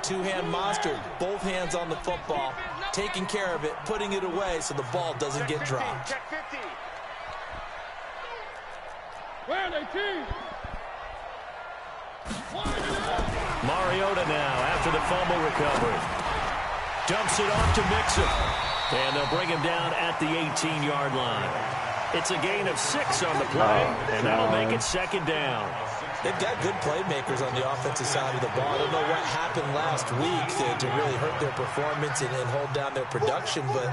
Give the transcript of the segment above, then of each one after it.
two-hand monster, both hands on the football, taking care of it, putting it away so the ball doesn't get dropped. Mariota now after the fumble recovery. Dumps it off to Mixon. And they'll bring him down at the 18-yard line. It's a gain of 6 on the play, and that'll make it second down. They've got good playmakers on the offensive side of the ball. I don't know what happened last week to really hurt their performance and hold down their production, but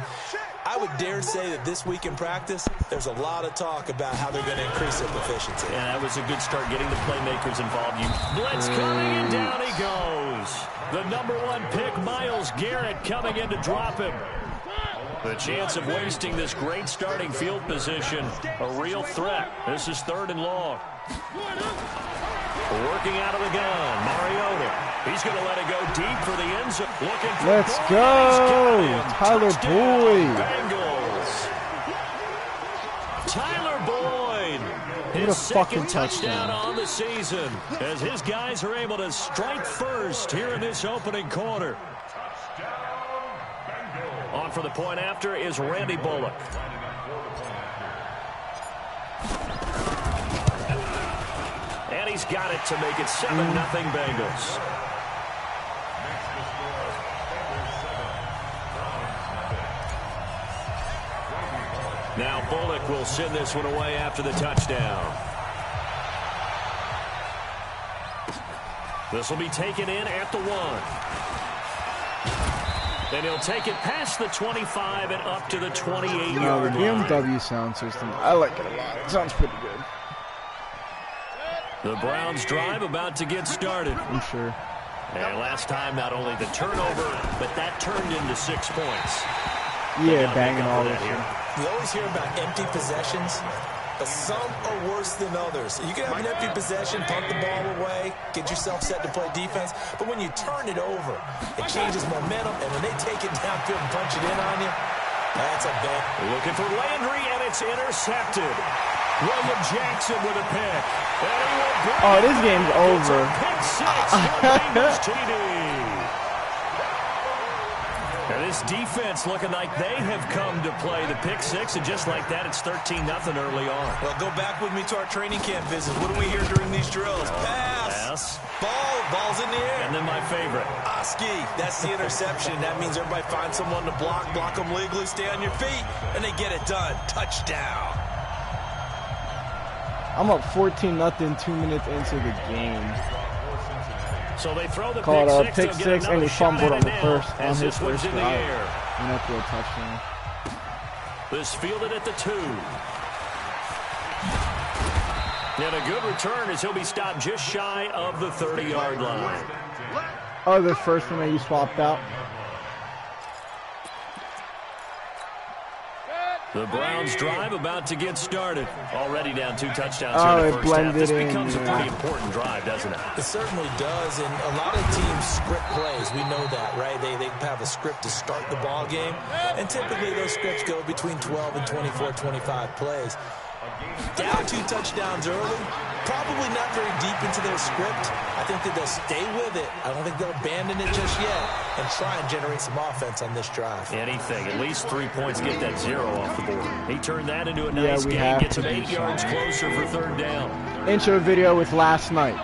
I would dare say that this week in practice, there's a lot of talk about how they're going to increase their proficiency. Yeah, that was a good start getting the playmakers involved. Blitz coming, and down he goes. The #1 pick, Myles Garrett, coming in to drop him. The chance of wasting this great starting field position, a real threat. This is 3rd and long. Working out of the gun, Mariota. He's going to let it go deep for the end zone. Looking for Let's go, Tyler Boyd. Bengals. Tyler Boyd. His second touchdown on the season as his guys are able to strike first here in this opening quarter. On for the point after is Randy Bullock. And he's got it to make it 7-0 Bengals. Now Bullock will send this one away after the touchdown. This will be taken in at the 1. And he'll take it past the 25 and up to the 28-yard the line. BMW sound system, I like it a lot. It sounds pretty good. The Browns drive about to get started. I'm sure. And last time, not only the turnover, but that turned into 6 points. Yeah, banging all this here. You always hear about empty possessions, but some are worse than others. You can have an empty possession, punt the ball away, get yourself set to play defense, but when you turn it over, it changes momentum, and when they take it downfield and punch it in on you, that's a bet. Looking for Landry, and it's intercepted. William Jackson with a pick. Oh, this game's over. Pick 6 for Bengals TD. And this defense looking like they have come to play the pick 6, and just like that, it's 13-0 early on. Well, go back with me to our training camp visit. What do we hear during these drills? Pass. Ball's in the air. And then my favorite. Oski, that's the interception. That means everybody finds someone to block them legally, stay on your feet, and they get it done. Touchdown. I'm up 14-0 2 minutes into the game. So they throw the pick six, and he fumbled on the first on his first in the drive. air. And that's a touchdown. This fielded at the 2. And a good return as he'll be stopped just shy of the 30-yard line. Oh, the first one that you swapped out. The Browns drive about to get started. Already down 2 touchdowns here in the first half. This becomes a pretty important drive, doesn't it? It certainly does, and a lot of teams script plays. We know that, right? They have a script to start the ball game, and typically those scripts go between 12 and 24, 25 plays. Down 2 touchdowns early, probably not very deep into their script. I think that they'll stay with it. I don't think they'll abandon it just yet and try and generate some offense on this drive. Anything, at least 3 points, get that 0 off the board. He turned that into a nice game, gets him 8 yards closer for 3rd down. Intro video with last night.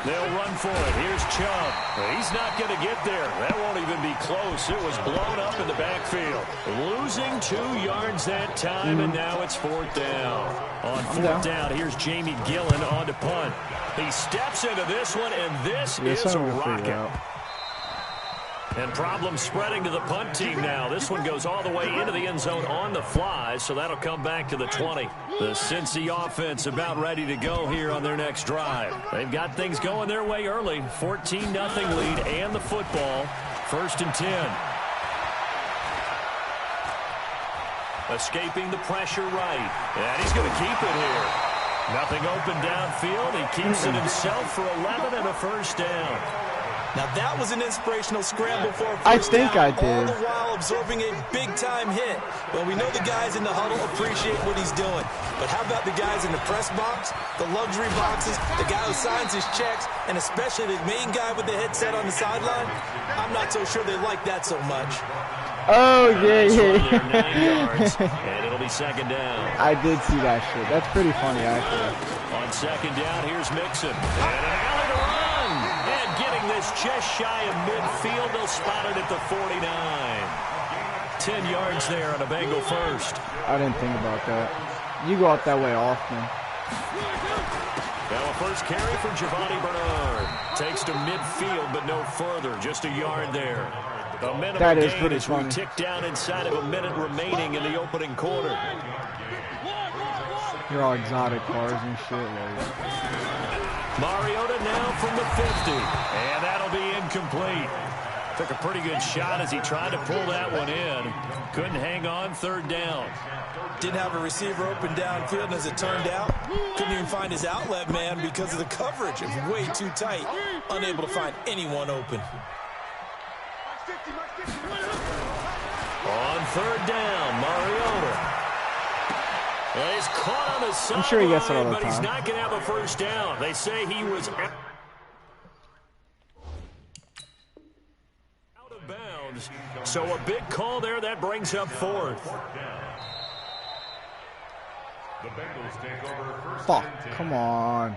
They'll run for it. Here's Chubb. He's not going to get there. That won't even be close. It was blown up in the backfield. Losing 2 yards that time, and now it's 4th down. On 4th down, here's Jamie Gillen on to punt. He steps into this one, and this is a rocket. And problems spreading to the punt team now. This one goes all the way into the end zone on the fly, so that'll come back to the 20. The Cincy offense about ready to go here on their next drive. They've got things going their way early. 14-0 lead and the football. 1st and 10. Escaping the pressure right. And he's going to keep it here. Nothing open downfield. He keeps it himself for 11 and a 1st down. Now that was an inspirational scramble for a first I think down, I did. all the while absorbing a big-time hit. Well, we know the guys in the huddle appreciate what he's doing. But how about the guys in the press box, the luxury boxes, the guy who signs his checks, and especially the main guy with the headset on the sideline? I'm not so sure they like that so much. Oh, yeah. 9 yards, and it'll be second down. I did see that shit. That's pretty funny, actually. On second down, here's Mixon. And an alley to run. And getting this just shy of midfield. They'll spot it at the 49. 10 yards there on a Bengal first. I didn't think about that. You go out that way often. Now a first carry for Giovanni Bernard. Takes to midfield, but no further. Just a yard there. A minute That is gain pretty as we funny. tick down inside of a minute remaining in the opening quarter. You're all exotic cars and shit. Like. Mariota now from the 50. And that'll be incomplete. Took a pretty good shot as he tried to pull that one in. Couldn't hang on, third down. Didn't have a receiver open downfield, and as it turned out, couldn't even find his outlet man because of the coverage. It was way too tight. Unable to find anyone open. On third down, Mariota. Well, he's caught on the sideline, I'm sure he gets it all the but he's time. not going to have a first down. They say he was out of bounds. So a big call there. That brings up fourth. Fuck, come on.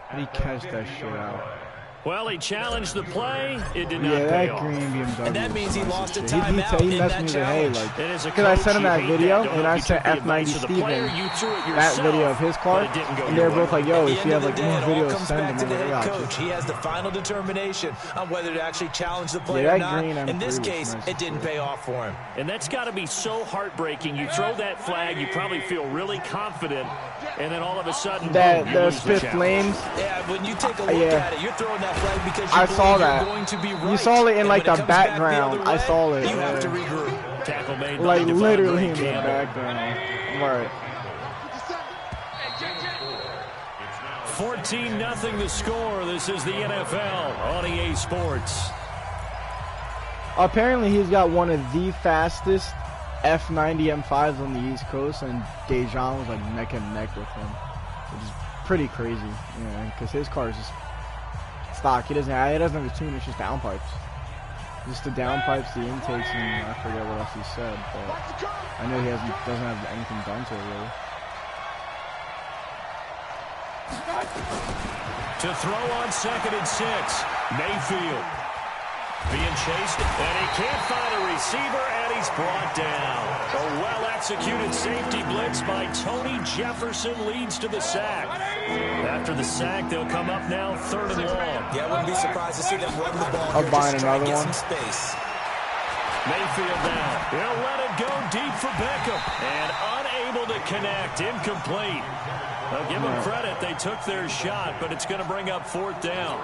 How do you catch that shit out? Well, he challenged the play. It did not Yeah, pay that off. green BMW. And that means he lost a He timeout in messed that me with, hey, challenge. like, And as a because I coach, sent him you that hate video, that. Don't and know I if you sent took the F90 advice of the player, Steven you threw it that yourself, video of his car, but it didn't go and they were your both way. like, yo, At the if end you have of like the day, more it all videos, comes send back them. to the I'm like, head I got coach. you. He has the final determination on whether to actually challenge the play Yeah, or that not. green In this M3 was case, nice. it didn't pay off for him. And that's got to be so heartbreaking. You throw that flag, you probably feel really confident, and then all of a sudden, That boom, you the lose the fifth challenge. lanes. Yeah, when you take a look Yeah. at it, you're throwing that flag because you I believe saw you're that. going to be right. You saw it in And like when the it comes back background. other I way, saw it. You have to yeah. regroup. Tackle made by Like Devontae literally in the Campbell. background. Right. 14-0 the score. This is the NFL on EA Sports. Apparently, he's got one of the fastest F90 M5s on the East Coast, and Dejan was like neck and neck with him, which is pretty crazy. Yeah, because his car is just stock. It doesn't have a tune. It's just downpipes. Just the downpipes, the intakes, and I forget what else he said, but I know he doesn't have anything done to it really. To throw on 2nd and 6. Mayfield being chased, and he can't find a receiver, and he's brought down. A well-executed safety blitz by Tony Jefferson leads to the sack. After the sack, they'll come up now 3rd and long. Yeah, I wouldn't be surprised to see them run the ball. I'm here, buying just try to another get one. some space. Mayfield now. He'll let it go deep for Beckham. And unable to connect. Incomplete. Well, give them credit. They took their shot, but it's going to bring up 4th down.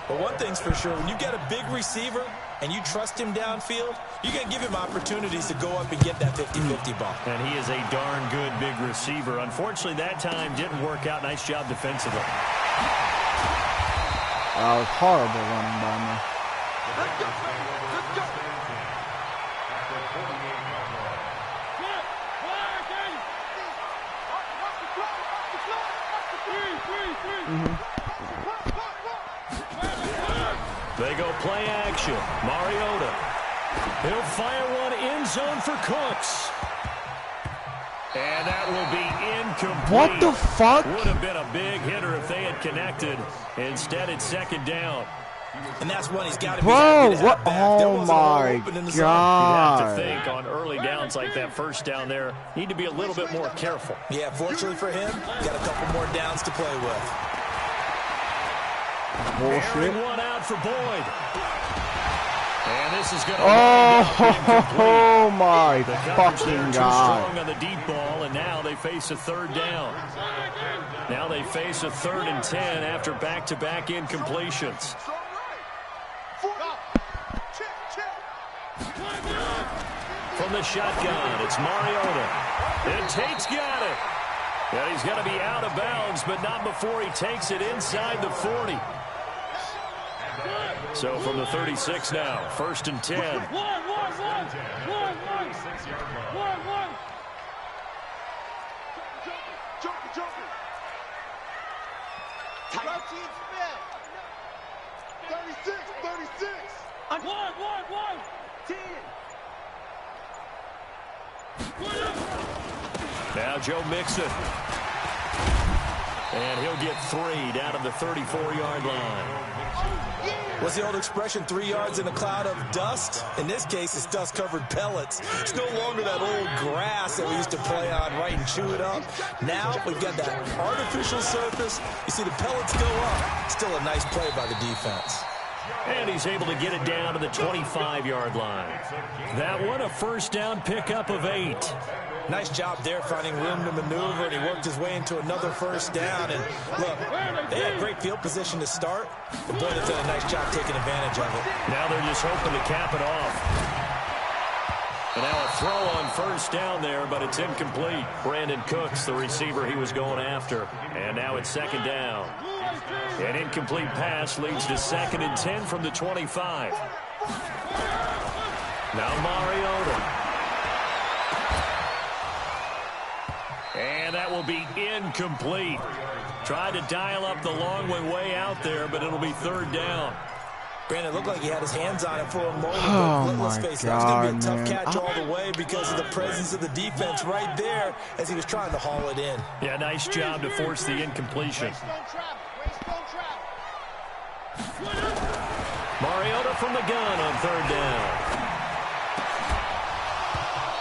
But one thing's for sure, when you get a big receiver and you trust him downfield, you're going to give him opportunities to go up and get that 50-50 ball. And he is a darn good big receiver. Unfortunately, that time didn't work out. Nice job defensively. That was horrible running by me. They go play action. Mariota. He'll fire one end zone for Cooks. And that will be incomplete. What the fuck? Would have been a big hitter if they had connected. Instead, it's 2nd down. And that's one he's got to be Bro, happy to have what? back. There Oh wasn't a hole my open in the zone. You have to god. think on early downs like that first down there, need to be a little bit more careful. Yeah, fortunately for him, got a couple more downs to play with. Bullshit. Airing one out for Boyd. And this is going to Oh my The coverage there fucking too god. strong on the deep ball, and now they face a 3rd down. Now they face a 3rd and 10 after back-to-back incompletions. From the shotgun, it's Mariota. And Tate's got it. And he's going to be out of bounds, but not before he takes it inside the 40. So from the 36 now, 1st and 10. One. Crouching spin. 36. 1. 10. Now Joe Mixon. And he'll get 3 down to the 34-yard line. What's the old expression, 3 yards in a cloud of dust? In this case, it's dust-covered pellets. It's no longer that old grass that we used to play on, right, and chew it up. Now we've got that artificial surface. You see the pellets go up. Still a nice play by the defense. And he's able to get it down to the 25-yard line. That one, a first down pickup of 8. Nice job there finding room to maneuver, and he worked his way into another first down. And look, they had great field position to start, but boy, they've done a nice job taking advantage of it. Now they're just hoping to cap it off. And now a throw on first down there, but it's incomplete. Brandon Cooks, the receiver he was going after. And now it's 2nd down. An incomplete pass leads to 2nd and 10 from the 25. Now Mariota. And that will be incomplete. Tried to dial up the long way out there, but it'll be 3rd down. Brandon, it looked like he had his hands on it for a moment. Oh, but let's my face it, that was going to be a God, tough man. catch all the way because of the presence of the defense right there as he was trying to haul it in. Yeah, nice job to force the incompletion. Mariota from the gun on 3rd down.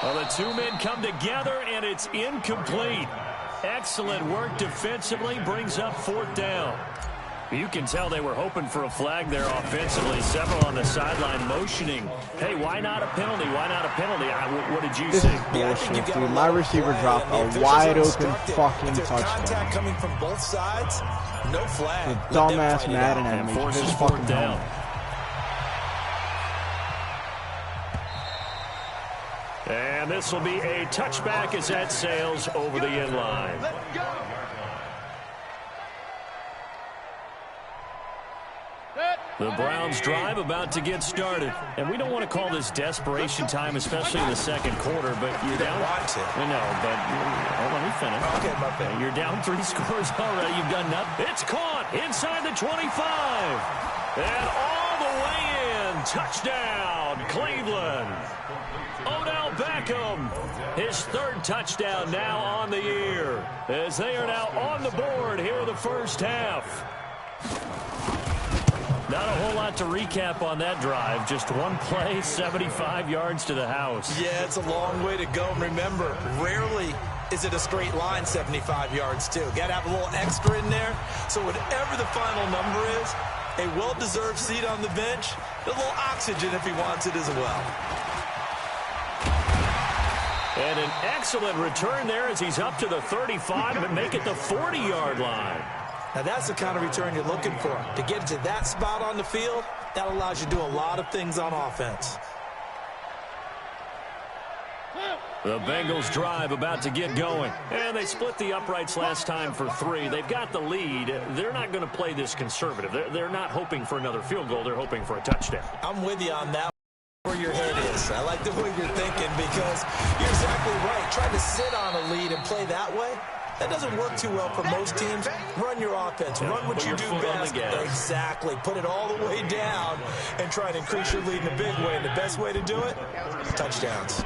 Well, the 2 men come together, and it's incomplete. Excellent work defensively, brings up 4th down. You can tell they were hoping for a flag there offensively. Several on the sideline motioning. Hey, why not a penalty? Why not a penalty? What did you This see? is bullshit, dude. My receiver dropped a wide-open fucking touchdown. Contact coming from both sides, no flag. The dumbass Madden And animation. forces This 4th fucking down. helmet. And this will be a touchback as that sails over the end line. The Browns drive about to get started. And we don't want to call this desperation time, especially in the 2nd quarter, but you're down. I know, but hold on, let me finish. Okay, my bad. You're down 3 scores already. You've done nothing. It's caught inside the 25. And all the way in. Touchdown, Cleveland. Odell Beckham, his 3rd touchdown now on the year, as they are now on the board here in the first half. Not a whole lot to recap on that drive. Just one play, 75 yards to the house. Yeah, it's a long way to go. And remember, rarely is it a straight line 75 yards, too. Got to have a little extra in there. So whatever the final number is, a well-deserved seat on the bench, a little oxygen if he wants it as well. And an excellent return there as he's up to the 35 and make it the 40-yard line. Now, that's the kind of return you're looking for. To get to that spot on the field, that allows you to do a lot of things on offense. The Bengals drive about to get going. And they split the uprights last time for 3. They've got the lead. They're not going to play this conservative. They're not hoping for another field goal. They're hoping for a touchdown. I'm with you on that. Where your head is. I like the way you're thinking because you're exactly right. Trying to sit on a lead and play that way, that doesn't work too well for most teams. Run your offense. Run what you do best. Exactly. Put it all the way down and try to increase your lead in a big way. And the best way to do it, touchdowns.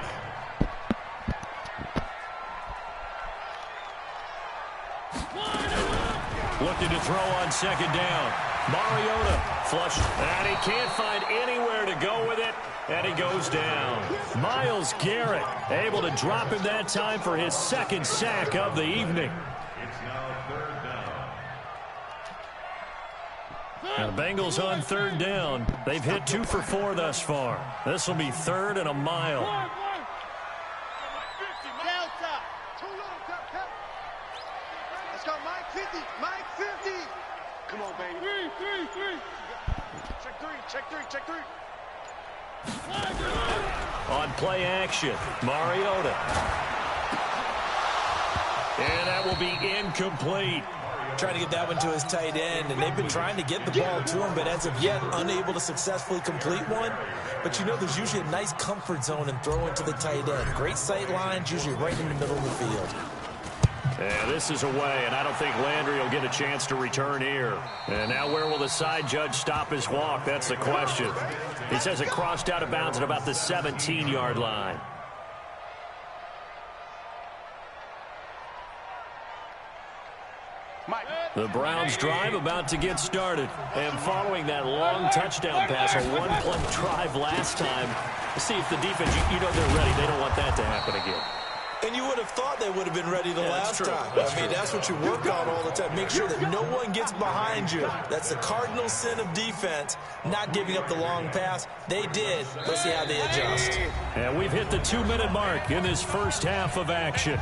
Looking to throw on 2nd down. Mariota flushed, and he can't find anywhere to go with it, and he goes down. Myles Garrett able to drop him that time for his 2nd sack of the evening. And the Bengals on 3rd down. They've hit 2 for 4 thus far. This will be 3rd and a mile. Let's go, Mike 50. Mike 50. Come on, baby. Three. Check 3. On play action, Mariota. And that will be incomplete. Trying to get that one to his tight end, and they've been trying to get the ball to him, but as of yet, unable to successfully complete one. But you know, there's usually a nice comfort zone in throwing to the tight end. Great sight lines, usually right in the middle of the field. Yeah, this is away, and I don't think Landry will get a chance to return here. And now where will the side judge stop his walk? That's the question. He says it crossed out of bounds at about the 17-yard line. The Browns drive about to get started. And following that long touchdown pass, a one-play drive last time, let's see if the defense, you know they're ready. They don't want that to happen again. And you would have thought they would have been ready the last time. I mean, that's what you work on all the time. Make sure that no one gets behind you. That's the cardinal sin of defense, not giving up the long pass. They did. Let's see how they adjust. And we've hit the 2-minute mark in this first half of action.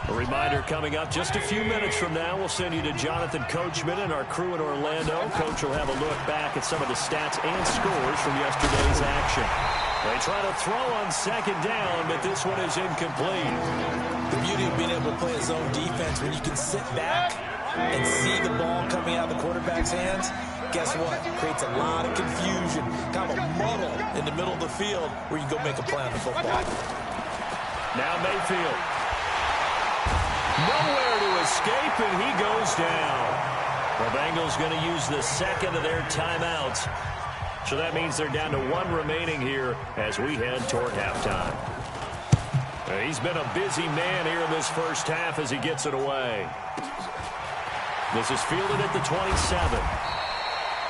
A reminder coming up just a few minutes from now. We'll send you to Jonathan Coachman and our crew in Orlando. Coach will have a look back at some of the stats and scores from yesterday's action. They try to throw on second down, but this one is incomplete. The beauty of being able to play a zone defense when you can sit back and see the ball coming out of the quarterback's hands, guess what? Creates a lot of confusion, kind of a muddle in the middle of the field where you go make a play on the football. Now Mayfield. Nowhere to escape, and he goes down. The Bengals going to use the second of their timeouts. So that means they're down to one remaining here as we head toward halftime. He's been a busy man here in this first half as he gets it away. This is fielded at the 27.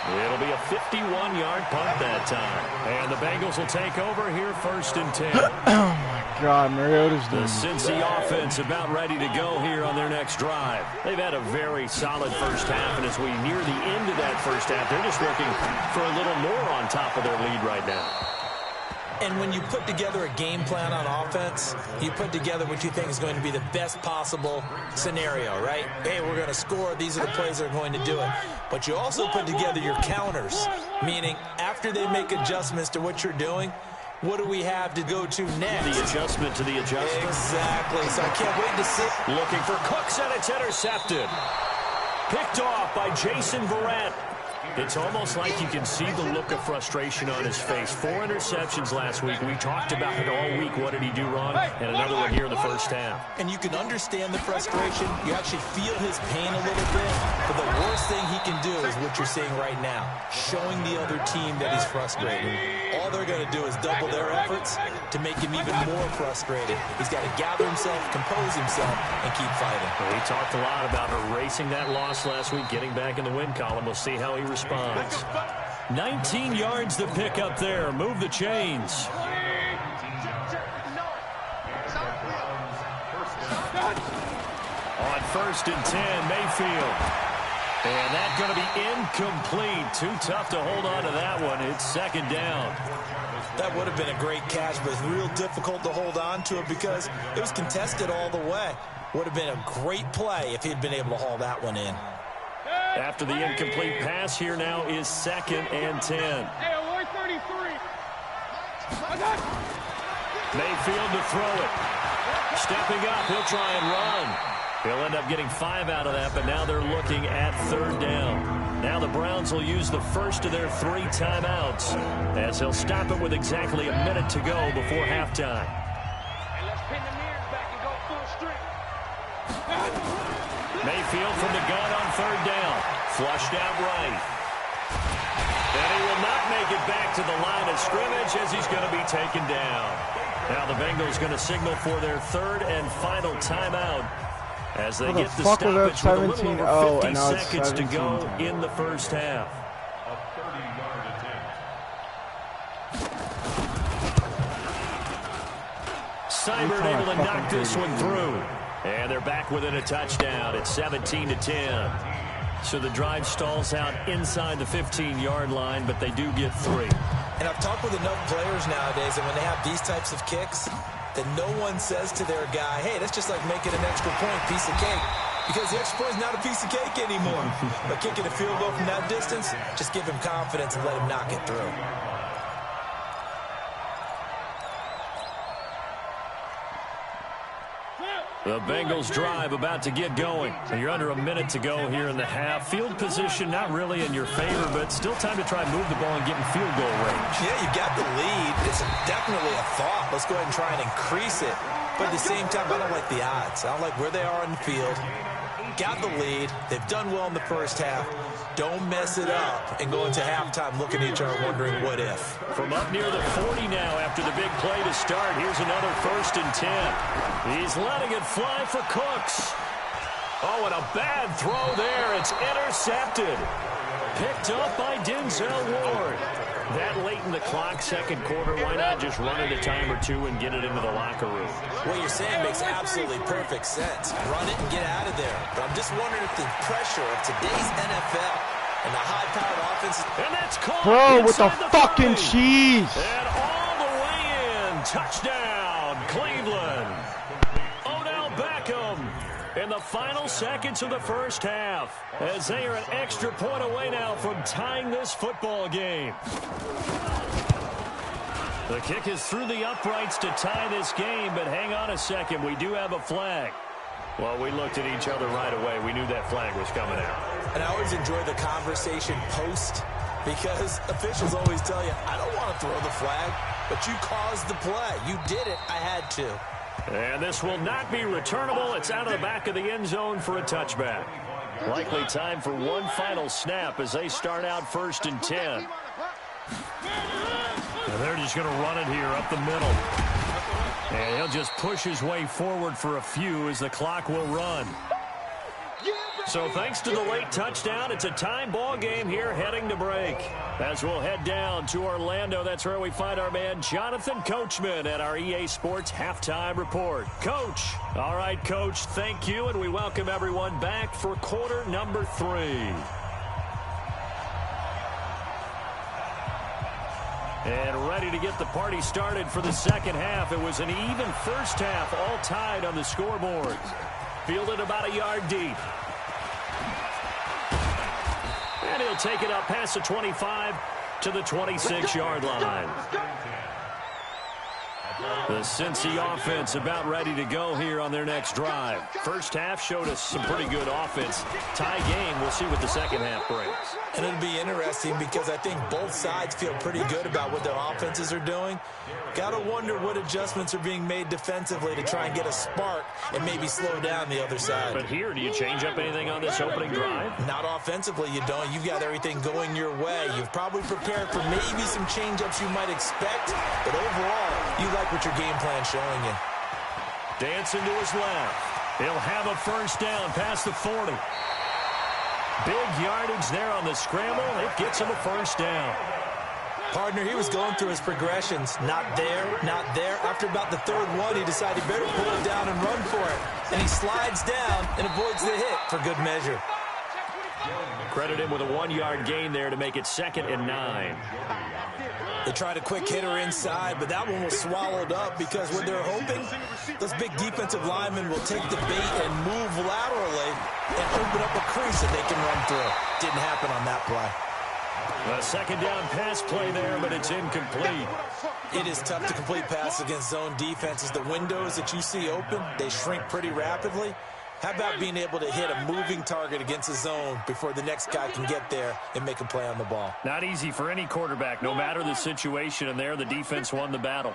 It'll be a 51-yard punt that time. And the Bengals will take over here first and 10. Oh, my God. Mariota's doing the Cincy offense about ready to go here on their next drive. They've had a very solid first half, and as we near the end of that first half, they're just looking for a little more on top of their lead right now. And when you put together a game plan on offense, you put together what you think is going to be the best possible scenario, right? Hey, we're going to score. These are the plays that are going to do it. But you also put together your counters, meaning after they make adjustments to what you're doing, what do we have to go to next? The adjustment to the adjustment. Exactly. So I can't wait to see. Looking for Cooks, and it's intercepted. Picked off by Jason Verrett. It's almost like you can see the look of frustration on his face. 4 interceptions last week. We talked about it all week. What did he do wrong? And another one here in the first half. And you can understand the frustration. You actually feel his pain a little bit. But the worst thing he can do is what you're seeing right now, showing the other team that he's frustrated. All they're going to do is double their efforts to make him even more frustrated. He's got to gather himself, compose himself, and keep fighting. Well, we talked a lot about erasing that loss last week, getting back in the win column. We'll see how he responds. 19 yards to pick up there. Move the chains. On first and 10, Mayfield. And that's going to be incomplete. Too tough to hold on to that one. It's second down. That would have been a great catch, but it's real difficult to hold on to it because it was contested all the way. Would have been a great play if he'd been able to haul that one in. After the incomplete pass, here now is second and 10. Mayfield to throw it. Stepping up, he'll try and run. He'll end up getting 5 out of that, but now they're looking at third down. Now the Browns will use the first of their 3 timeouts as they'll stop it with exactly a minute to go before halftime. Mayfield from the gun on third down. Flushed out right. And he will not make it back to the line of scrimmage as he's going to be taken down. Now the Bengals going to signal for their third and final timeout as they get the stoppage with a little over 50 seconds to go in the first half. Seibert able to knock this one through. And they're back within a touchdown. It's 17-10. So the drive stalls out inside the 15-yard line, but they do get 3. And I've talked with enough players nowadays that when they have these types of kicks, that no one says to their guy, hey, that's just like making an extra point, piece of cake. Because the extra point is not a piece of cake anymore. But kicking a field goal from that distance, just give him confidence and let him knock it through. The Bengals drive about to get going. You're under a minute to go here in the half. Field position not really in your favor, but still time to try and move the ball and get in field goal range. Yeah, you got the lead. It's definitely a thought. Let's go ahead and try and increase it. But at the same time, I don't like the odds. I don't like where they are on the field. Got the lead. They've done well in the first half. Don't mess it up and go into halftime looking at each other wondering what if. From up near the 40 now after the big play to start. Here's another 1st and 10. He's letting it fly for Cooks. Oh, and a bad throw there. It's intercepted. Picked up by Denzel Ward. That late in the clock, second quarter, why not just run it a time or two and get it into the locker room? What you're saying makes absolutely perfect sense. Run it and get out of there. But I'm just wondering if the pressure of today's NFL and the high-powered offense... And that's caught. Bro, with the fucking cheese. And all the way in. Touchdown, Cleveland. Odell Beckham in the final seconds of the first half, as they are an extra point away now from tying this football game. The kick is through the uprights to tie this game, but hang on a second, we do have a flag. Well, we looked at each other right away. We knew that flag was coming out. And I always enjoy the conversation post, because officials always tell you, I don't want to throw the flag, but you caused the play. You did it. I had to. And this will not be returnable. It's out of the back of the end zone for a touchback. Likely time for one final snap as they start out 1st and 10. And they're just going to run it here up the middle. And he'll just push his way forward for a few as the clock will run. So thanks to the late touchdown, it's a time ball game here heading to break. As we'll head down to Orlando, that's where we find our man Jonathan Coachman at our EA Sports Halftime Report. Coach. All right, Coach, thank you, and we welcome everyone back for quarter number 3. And ready to get the party started for the second half. It was an even first half, all tied on the scoreboard. Fielded about a yard deep. And he'll take it up past the 25 to the 26-yard line. The Cincy offense about ready to go here on their next drive. First half showed us some pretty good offense. Tie game, we'll see what the second half brings. And it'll be interesting because I think both sides feel pretty good about what their offenses are doing. Got to wonder what adjustments are being made defensively to try and get a spark and maybe slow down the other side. But here, do you change up anything on this opening drive? Not offensively, you don't. You've got everything going your way. You've probably prepared for maybe some change-ups you might expect, but overall, you like what your game plan's showing you. Dancing to his left. He'll have a first down past the 40. Big yardage there on the scramble. It gets him a first down. Partner, he was going through his progressions. Not there, not there. After about the third one, he decided better pull it down and run for it. And he slides down and avoids the hit for good measure. Credit him with a 1-yard gain there to make it 2nd and 9. They tried a quick hitter inside, but that one was swallowed up because when they're hoping, those big defensive linemen will take the bait and move laterally and open up a crease that they can run through. Didn't happen on that play. A second down pass play there, but it's incomplete. It is tough to complete passes against zone defenses. The windows that you see open, they shrink pretty rapidly. How about being able to hit a moving target against a zone before the next guy can get there and make a play on the ball? Not easy for any quarterback, no matter the situation, and there the defense won the battle.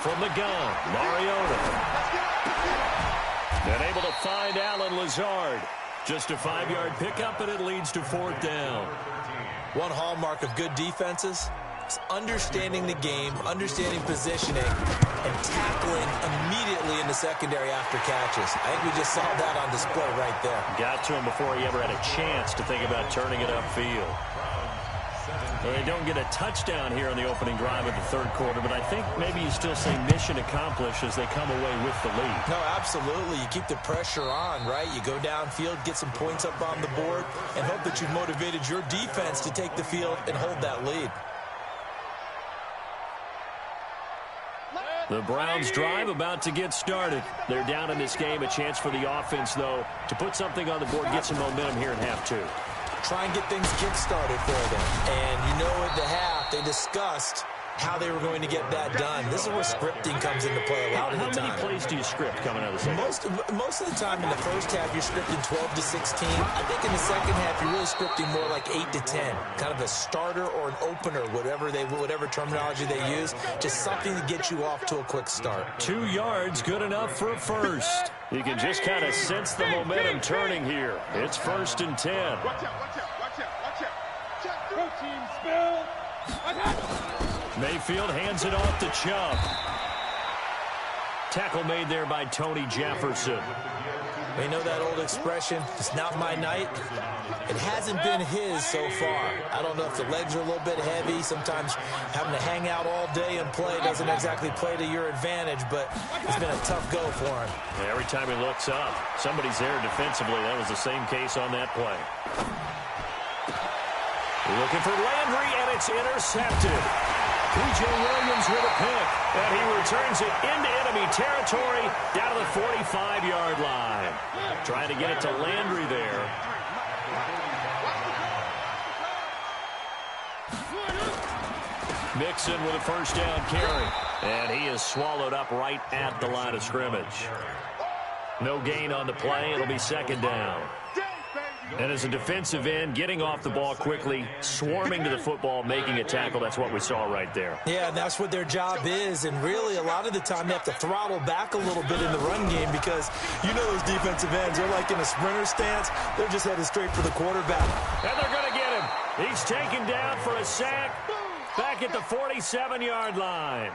From the gun, Mariota. And able to find Allen Lazard. Just a 5-yard pickup, and it leads to 4th down. One hallmark of good defenses is understanding the game, understanding positioning, and tackling immediately in the secondary after catches. I think we just saw that on display right there. Got to him before he ever had a chance to think about turning it upfield. Well, they don't get a touchdown here in the opening drive of the third quarter, but I think maybe you still say mission accomplished as they come away with the lead. No, absolutely. You keep the pressure on, right? You go downfield, get some points up on the board, and hope that you've motivated your defense to take the field and hold that lead. The Browns drive about to get started. They're down in this game. A chance for the offense, though, to put something on the board, get some momentum here in half 2. Try and get things kick-started for them. And you know at the half, they discussed how they were going to get that done. This is where scripting comes into play a lot of the time. How many plays do you script coming out of the second? Most of the time in the first half, you're scripting 12 to 16. I think in the second half, you're really scripting more like 8 to 10. Kind of a starter or an opener, whatever terminology they use. Just something to get you off to a quick start. 2 yards, good enough for a first. You can just kind of sense the momentum turning here. It's 1st and 10. Watch out, watch out, watch out, watch out. Go team, spill. Mayfield hands it off to Chubb. Tackle made there by Tony Jefferson. They know that old expression, it's not my night. It hasn't been his so far. I don't know if the legs are a little bit heavy. Sometimes having to hang out all day and play doesn't exactly play to your advantage, but it's been a tough go for him. Every time he looks up, somebody's there defensively. That was the same case on that play. Looking for Landry, and it's intercepted. P.J. Williams with a pick, and he returns it into enemy territory down to the 45-yard line. Trying to get it to Landry there. Mixon with a first down carry, and he is swallowed up right at the line of scrimmage. No gain on the play. It'll be 2nd down. And as a defensive end, getting off the ball quickly, swarming to the football, making a tackle, that's what we saw right there. Yeah, and that's what their job is. And really, a lot of the time, they have to throttle back a little bit in the run game because you know those defensive ends, they're like in a sprinter stance. They're just headed straight for the quarterback. And they're going to get him. He's taken down for a sack back at the 47-yard line.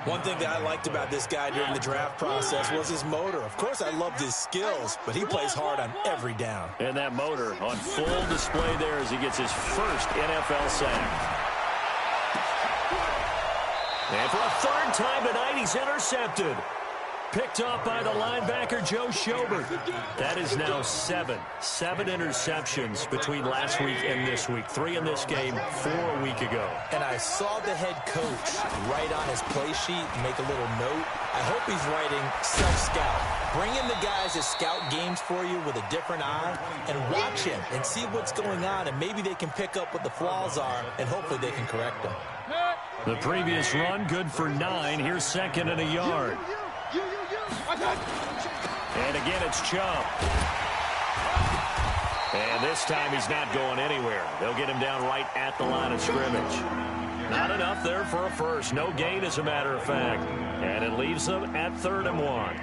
One thing that I liked about this guy during the draft process was his motor. Of course, I loved his skills, but he plays hard on every down. And that motor on full display there as he gets his first NFL sack. And for a 3rd time tonight, he's intercepted. Picked up by the linebacker, Joe Schobert. That is now 7 interceptions between last week and this week. 3 in this game, 4 a week ago. And I saw the head coach write on his play sheet, make a little note. I hope he's writing self-scout. Bring in the guys that scout games for you with a different eye and watch him and see what's going on, and maybe they can pick up what the flaws are, and hopefully they can correct them. The previous run, good for 9. Here's 2nd and a yard. And again, it's Chubb. And this time he's not going anywhere. They'll get him down right at the line of scrimmage. Not enough there for a first. No gain, as a matter of fact. And it leaves them at 3rd and 1. 180!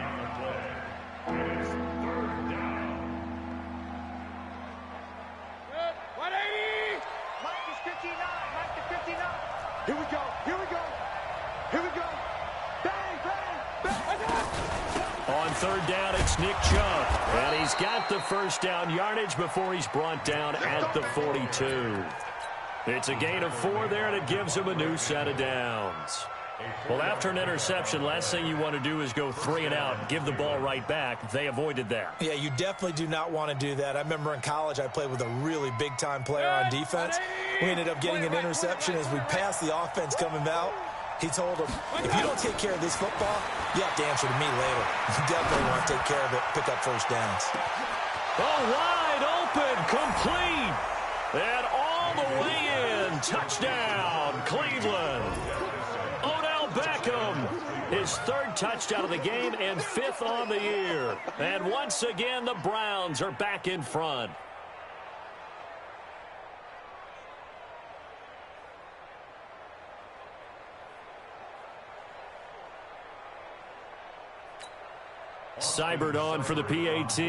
Mike is 59. Mike is 59. Here we go. Here we go. Here we go. Bang, bang, bang. On 3rd down, it's Nick Chubb. And he's got the first down yardage before he's brought down at the 42. It's a gain of 4 there, and it gives him a new set of downs. Well, after an interception, last thing you want to do is go 3 and out, give the ball right back. They avoided that. Yeah, you definitely do not want to do that. I remember in college I played with a really big-time player on defense. We ended up getting an interception as we passed the offense coming out. He told him, if you don't take care of this football, you have to answer to me later. You definitely want to take care of it, pick up first downs. Oh, wide open, complete, and all the way in. Touchdown, Cleveland. Odell Beckham, his 3rd touchdown of the game and 5th on the year. And once again, the Browns are back in front. Seibert on for the PAT.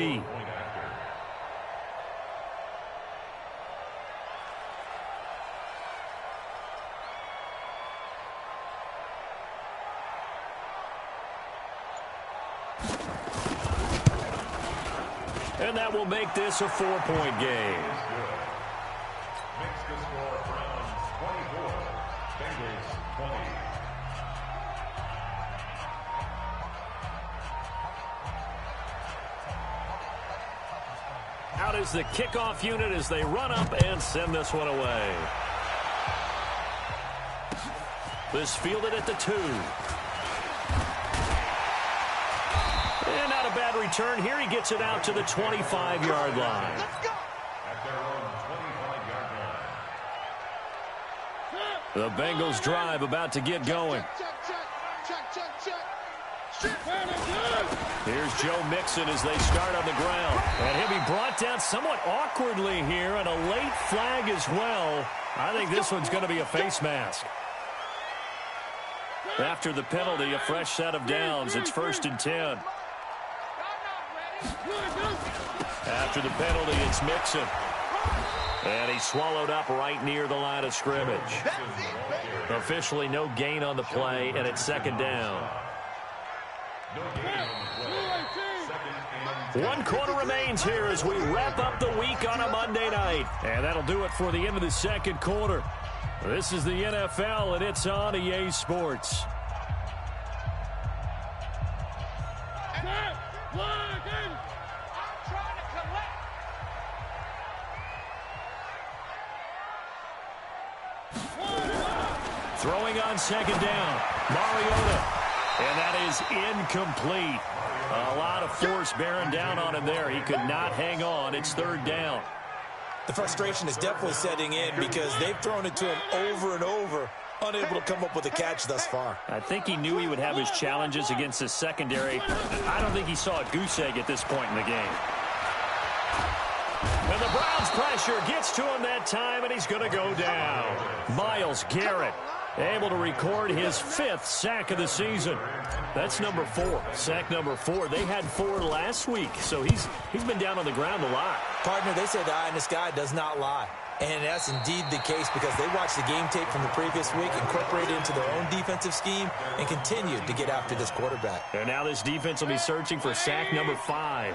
And that will make this a 4-point game. Makes the score Browns 24, Bengals 20. Out is the kickoff unit as they run up and send this one away. This fielded at the 2. And not a bad return. Here he gets it out to the 25-yard line. Let's go. At their own 25-yard line. The Bengals drive about to get going. Here's Joe Mixon as they start on the ground. And he'll be brought down somewhat awkwardly here, and a late flag as well. I think this one's going to be a face mask. After the penalty, a fresh set of downs. It's 1st and 10. After the penalty, it's Mixon. And he's swallowed up right near the line of scrimmage. Officially no gain on the play, and it's 2nd down. 1 quarter remains here as we wrap up the week on a Monday night. And that'll do it for the end of the 2nd quarter. This is the NFL, and it's on EA Sports. Throwing on 2nd down, Mariota. And that is incomplete. A lot of force bearing down on him there. He could not hang on. It's 3rd down. The frustration is definitely setting in because they've thrown it to him over and over, unable to come up with a catch thus far. I think he knew he would have his challenges against his secondary. I don't think he saw a goose egg at this point in the game. And the Browns' pressure gets to him that time, and he's going to go down. Myles Garrett able to record his 5th sack of the season. That's number 4. Sack number 4. They had 4 last week, so he's been down on the ground a lot. Partner, they say the eye in the sky does not lie. And that's indeed the case because they watched the game tape from the previous week, incorporated it into their own defensive scheme, and continued to get after this quarterback. And now this defense will be searching for sack number 5.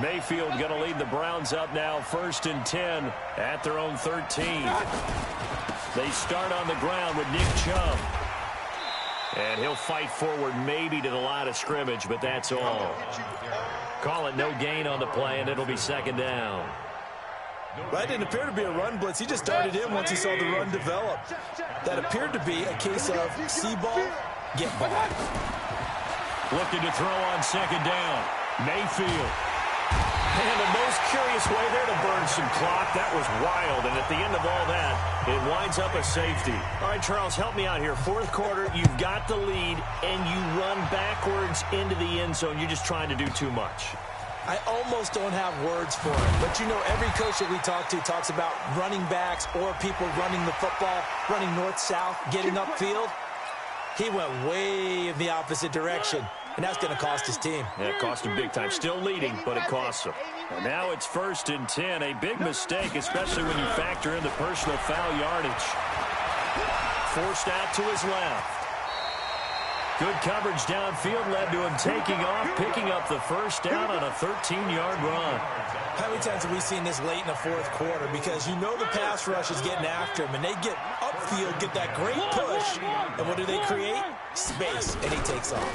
Mayfield going to lead the Browns up now, 1st and 10 at their own 13. They start on the ground with Nick Chubb. And he'll fight forward maybe to the line of scrimmage, but that's all. Call it no gain on the play, and it'll be 2nd down. Well, it didn't appear to be a run blitz. He just started in once he saw the run develop. That appeared to be a case of see ball, get ball. Looking to throw on 2nd down. Mayfield. And the most curious way there to burn some clock. That was wild. And at the end of all that, it winds up a safety. All right, Charles, help me out here. 4th quarter, you've got the lead, and you run backwards into the end zone. You're just trying to do too much. I almost don't have words for it. But, you know, every coach that we talk to talks about running backs or people running the football, running north-south, getting upfield. He went way in the opposite direction. And that's going to cost his team. Yeah, it cost him big time. Still leading, but it costs him. And now it's 1st and 10. A big mistake, especially when you factor in the personal foul yardage. Forced out to his left. Good coverage downfield led to him taking off, picking up the 1st down on a 13-yard run. How many times have we seen this late in the 4th quarter? Because you know the pass rush is getting after him, and they get upfield, get that great push, and what do they create? Space, and he takes off.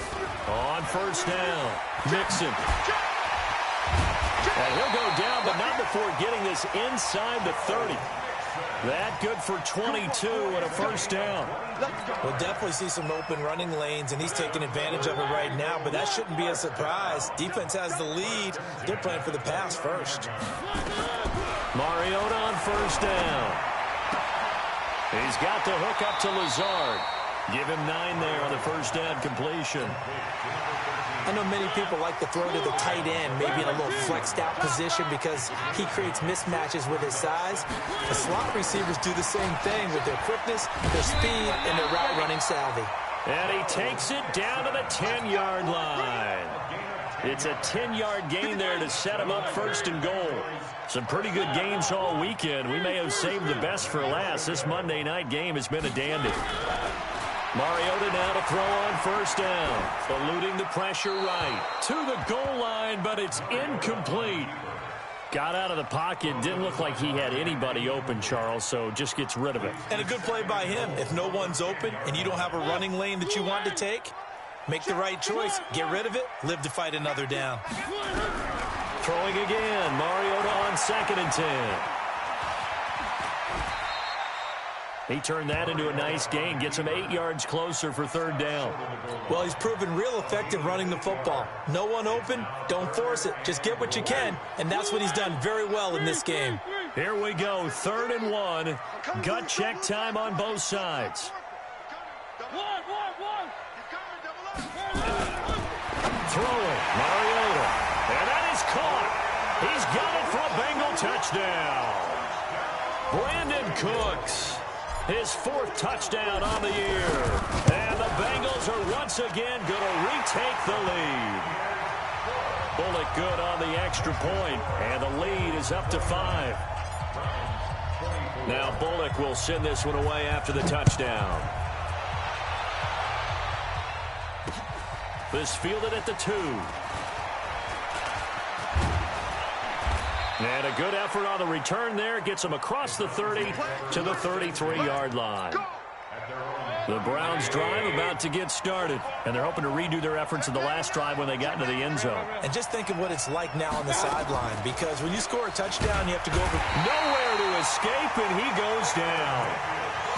On 1st down, Mixon. And he'll go down, but not before getting this inside the 30. That good for 22 and a 1st down. We'll definitely see some open running lanes, and he's taking advantage of it right now, but that shouldn't be a surprise. Defense has the lead. They're playing for the pass first. Mariota on 1st down. He's got the hook up to Lazard. Give him 9 there on the 1st down completion. I know many people like to throw to the tight end, maybe in a little flexed out position because he creates mismatches with his size. The slot receivers do the same thing with their quickness, their speed, and their route running savvy. And he takes it down to the 10-yard line. It's a 10-yard gain there to set him up 1st and goal. Some pretty good games all weekend. We may have saved the best for last. This Monday night game has been a dandy. Mariota now to throw on 1st down. Eluding the pressure right. To the goal line, but it's incomplete. Got out of the pocket. Didn't look like he had anybody open, Charles, so just gets rid of it. And a good play by him. If no one's open and you don't have a running lane that you want to take, make the right choice. Get rid of it. Live to fight another down. Throwing again. Mariota on 2nd and 10. He turned that into a nice gain. Gets him 8 yards closer for 3rd down. Well, he's proven real effective running the football. No one open, don't force it. Just get what you can, and that's what he's done very well in this game. Here we go, 3rd and 1. Gut check time on both sides. Throwing, Mariota. And that is caught. He's got it for a Bengal touchdown. Brandon Cooks, his 4th touchdown on the year. And the Bengals are once again going to retake the lead. Bullock good on the extra point, and the lead is up to 5. Now Bullock will send this one away after the touchdown. This fielded at the 2. And a good effort on the return there. Gets him across the 30 to the 33-yard line. The Browns drive about to get started, and they're hoping to redo their efforts in the last drive when they got into the end zone. And just think of what it's like now on the sideline, because when you score a touchdown, you have to go over. Nowhere to escape, and he goes down.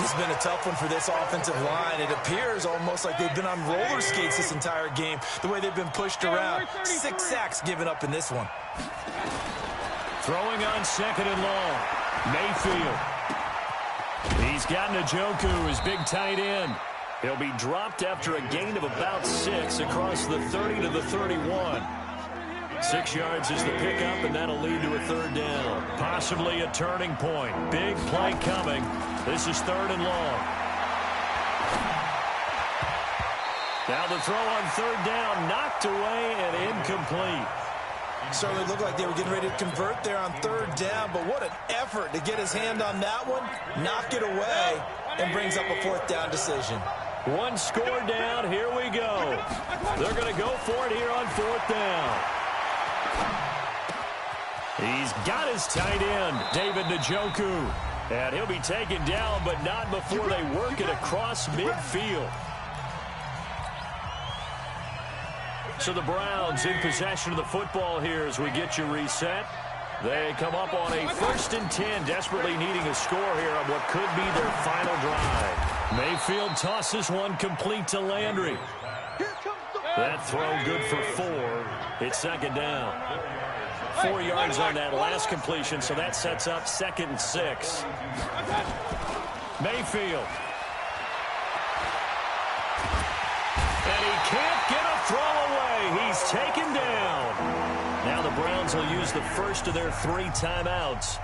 It's been a tough one for this offensive line. It appears almost like they've been on roller skates this entire game, the way they've been pushed around. 6 sacks given up in this one. Throwing on 2nd and long. Mayfield. He's got Njoku, his big tight end. He'll be dropped after a gain of about 6 across the 30 to the 31. 6 yards is the pickup, and that'll lead to a 3rd down. Possibly a turning point. Big play coming. This is 3rd and long. Now the throw on 3rd down, knocked away and incomplete. Certainly looked like they were getting ready to convert there on 3rd down, but what an effort to get his hand on that one, knock it away, and brings up a 4th down decision. 1 score down. Here we go. They're going to go for it here on 4th down. He's got his tight end, David Njoku. And he'll be taken down, but not before they work it across midfield. So the Browns in possession of the football here as we get you reset. They come up on a 1st and 10, desperately needing a score here on what could be their final drive. Mayfield tosses one complete to Landry. That throw good for 4. It's 2nd down. 4 yards on that last completion, so that sets up 2nd and 6. Mayfield. And he can't get a throw away. He's taken down. Now the Browns will use the first of their 3 timeouts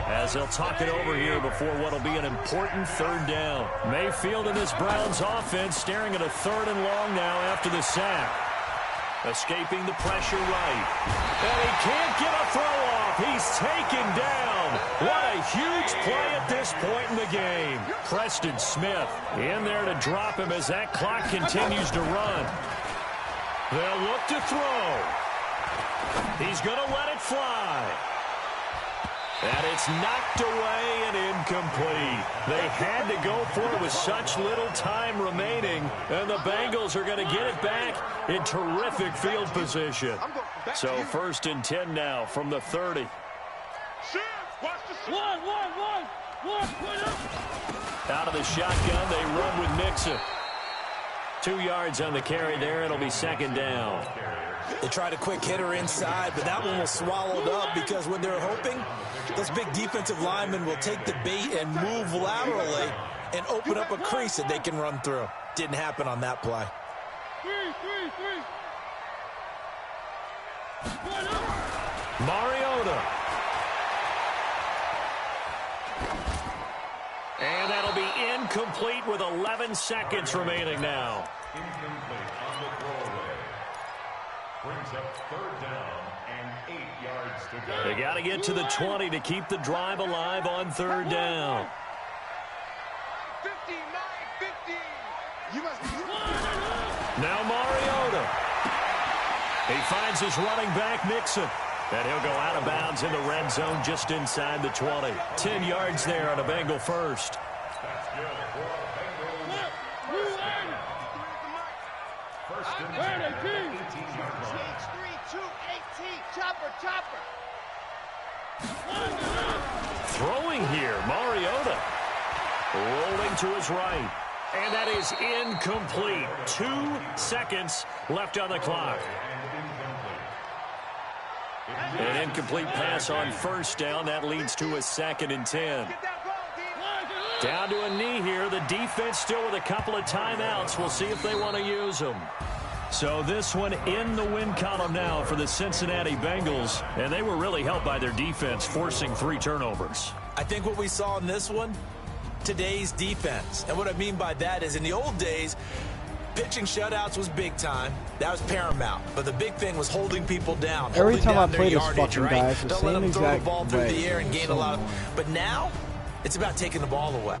as they'll talk it over here before what will be an important 3rd down. Mayfield and this Browns offense staring at a 3rd and long now after the sack. Escaping the pressure right. And he can't get a throw off. He's taken down. What a huge play at this point in the game. Preston Smith in there to drop him as that clock continues to run. They'll look to throw. He's going to let it fly. And it's knocked away and incomplete. They had to go for it with such little time remaining, and the Bengals are going to get it back in terrific field position. So 1st and 10 now from the 30. Out of the shotgun, they run with Mixon. 2 yards on the carry there. It'll be 2nd down. They tried a quick hitter inside, but that one was swallowed up because when they're hoping those big defensive linemen will take the bait and move laterally and open up a crease that they can run through. Didn't happen on that play. Mariota. And that'll be incomplete with 11 seconds remaining now. Incomplete on the throwaway. Brings up 3rd down and 8 yards to go. They got to get to the 20 to keep the drive alive on 3rd down. 59-50. Now Mariota. He finds his running back, Mixon. And he'll go out of bounds in the red zone just inside the 20. 10 yards there on a Bengal first. That's good for Bengals. First and 10, 18-yard line. 3-2-18. Chopper. Throwing here, Mariota. Rolling to his right. And that is incomplete. 2 seconds left on the clock. An incomplete pass on first down. That leads to a 2nd and 10. Down to a knee here. The defense still with a couple of timeouts. We'll see if they want to use them. So this one in the win column now for the Cincinnati Bengals. And they were really helped by their defense, forcing 3 turnovers. I think what we saw in this one, today's defense. And what I mean by that is in the old days, pitching shutouts was big time. That was paramount. But the big thing was holding people down. Every time I their play this yardage, fucking guy, it's the Don't let same them throw the exact ball through way. the air and gain So a lot of. But now, it's about taking the ball away.